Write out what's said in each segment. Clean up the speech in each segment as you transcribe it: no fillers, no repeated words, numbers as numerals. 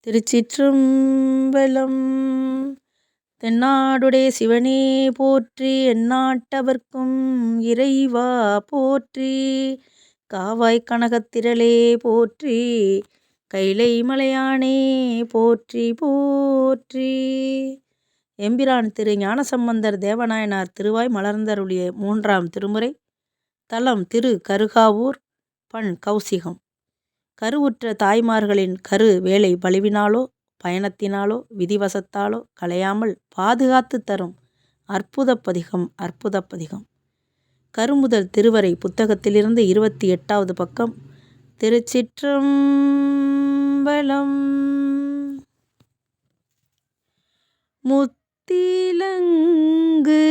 திருச்சிற்றம்பலம். தென்னாடுடைய சிவனே போற்றி, எந்நாட்டவர்க்கும் இறைவா போற்றி. காவாய் கனகத்திரளே போற்றி, கைலை மலையானே போற்றி போற்றி. எம்பிரான் திரு ஞானசம்பந்தர் தேவநாயனார் திருவாய் மலர்ந்தருளிய 3ஆம் திருமுறை. தலம் திரு கருகாவூர். பண் கௌசிகம். கருவுற்ற தாய்மார்களின் கரு வேலை வலுவினாலோ பயணத்தினாலோ விதிவசத்தாலோ கலையாமல் பாதுகாத்து தரும் அற்புத பதிகம். அற்புத பதிகம். கருமுதல் திருவரை புத்தகத்திலிருந்து 28வது பக்கம். திருச்சிற்றம்பலம். முத்திலங்கு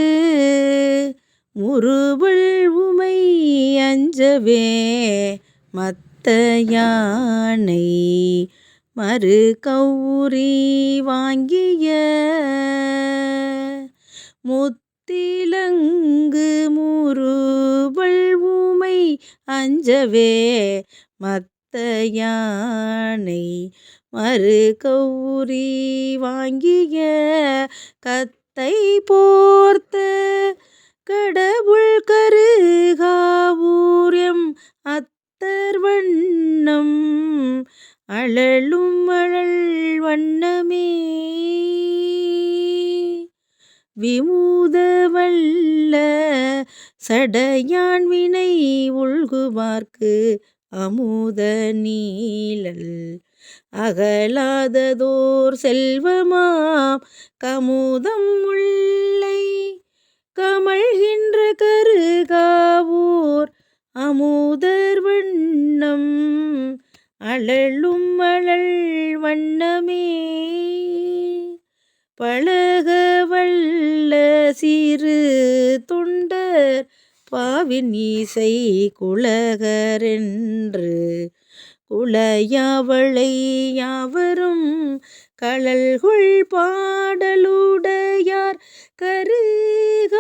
முறுவல் உமை அஞ்சவே யானை மறு கௌரி வாங்கிய முத்திலங்கு முறுவல் உமை அஞ்சவே யானை மறு கௌரி வாங்கிய கத்தை போர்த்த கடவுள் கருகாவூர்யம் அத்தர்வண்ணம் அழலும் அழல் வண்ணமே விமுத வல்ல சடையான் வினை உள்குவார்க்கு அமுத நீழல் அகலாததோர் செல்வமாம் கமுதம் முல்லை கமழ்கின்ற கருகாவூர் அமுதர் வண்ணம் அழலும் அழல் வண்ணமே பழக வல்ல சிறு தொண்டர் பாவின் இசை குலகரென்று குலையாவளை யாவரும் கழல்கொள் பாடலுடையார் கருகாவூர்யம்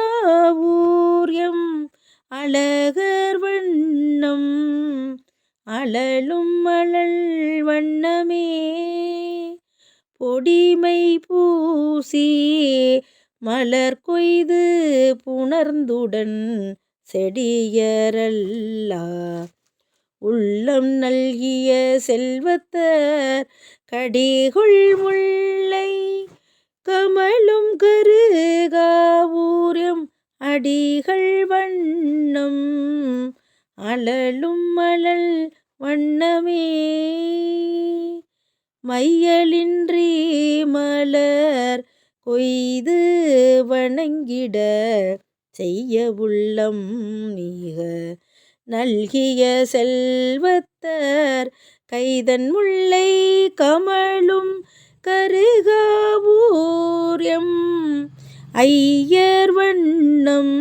அழகர் வண்ணம் அழலும் அழல் வண்ணமே பொடிமை பூசி மலர் கொய்து புணர்ந்துடன் செடியரல்லா உள்ளம் நல்கிய செல்வத்தர் கடிகொள் முல்லை கமலும் கருகாவூர்யம் அடிகள் வண்ணம் அழலும் அழல் வண்ணமே மையலின்றி மலர் கொய்து வணங்கிட செய்ய உள்ளம் மிக நல்கிய செல்வத்தர் கைதன் முல்லை கமலும் கருகாவூர்யம் ஐயர் வண்ணம்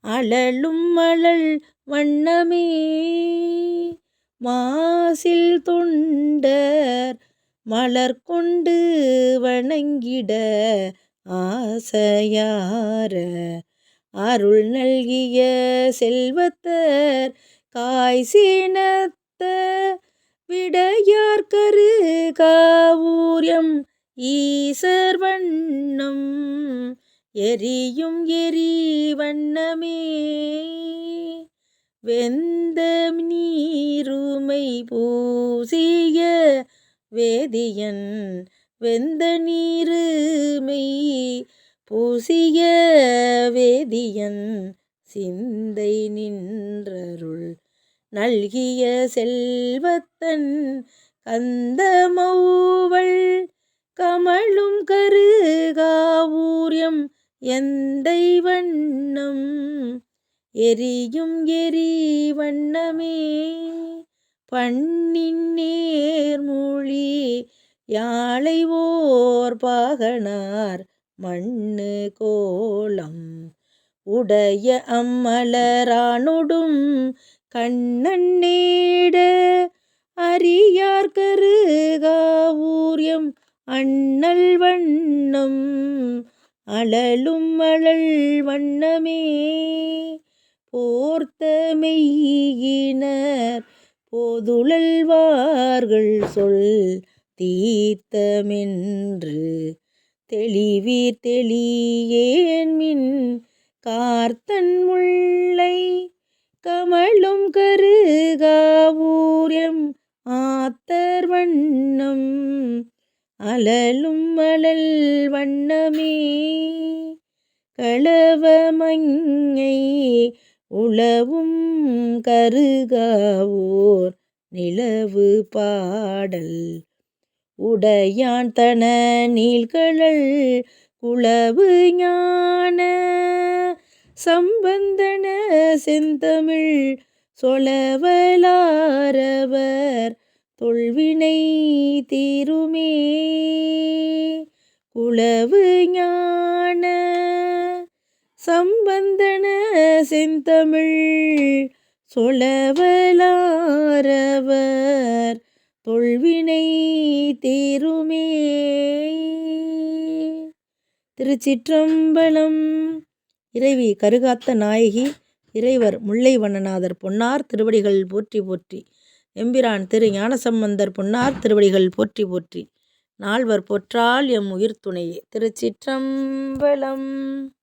அழலும் அழல் வண்ணமே மாசில் தொண்டர் மலர் கொண்டு வணங்கிட ஆசையார அருள் நல்கிய செல்வத்தர் காய் சீனத்த விடையார் கருகாவூர்யம் ஈசர் வண்ணம் எரியும் எரி வண்ணமே வெந்த நீருமை பூசிய வேதியன் வெந்த நீருமை பூசிய வேதியன் சிந்தை நின்றருள் நல்கிய செல்வத்தன் கந்தமௌவள் கமலும் கருகாவூர்யம் எந்தை வண்ணம் எரியும் எரி வண்ணமே பண்ணின் நேர்மொழி யாழை ஓர் பாகனார் மண்ணு கோலம் உடைய அம்மலரானொடும் கண்ணன் நேட அரியார் கருகாவூர்யம் அண்ணல் வண்ணம் அழலும் அழல் வண்ணமே போர்த்த மெய்யினர் போதுழல்வார்கள் சொல் தீர்த்தமென்று தெளிவீர் தெளியேன்மின் கார்த்தன் முல்லை கமழும் கருகாவூர் ஆத்தர் வண்ணம் அழலும் அழல் வண்ணமே களவமங்கை உளவும் கருகாவூர் நிலவு பாடல் உடையான் தன நீள்கழல் குளவு ஞான சம்பந்தன செந்தமிழ் சொலவலாரவர் தொல்வினை தீருமே குளவு ஞான சம்பந்தன செந்தமிழ் சொலவலாரவர் தொல்வினை தீருமே. திருச்சிற்றம்பலம். இறைவி கருகாத்த நாயகி இறைவர் முல்லை வண்ணநாதர் பொன்னார் திருவடிகள் போற்றி போற்றி. எம்பிரான் திரு ஞானசம்பந்தர் பொன்னார் திருவடிகள் போற்றி போற்றி. நால்வர் போற்றால் எம் உயிர் துணையே. திருச்சிற்றம்பலம்.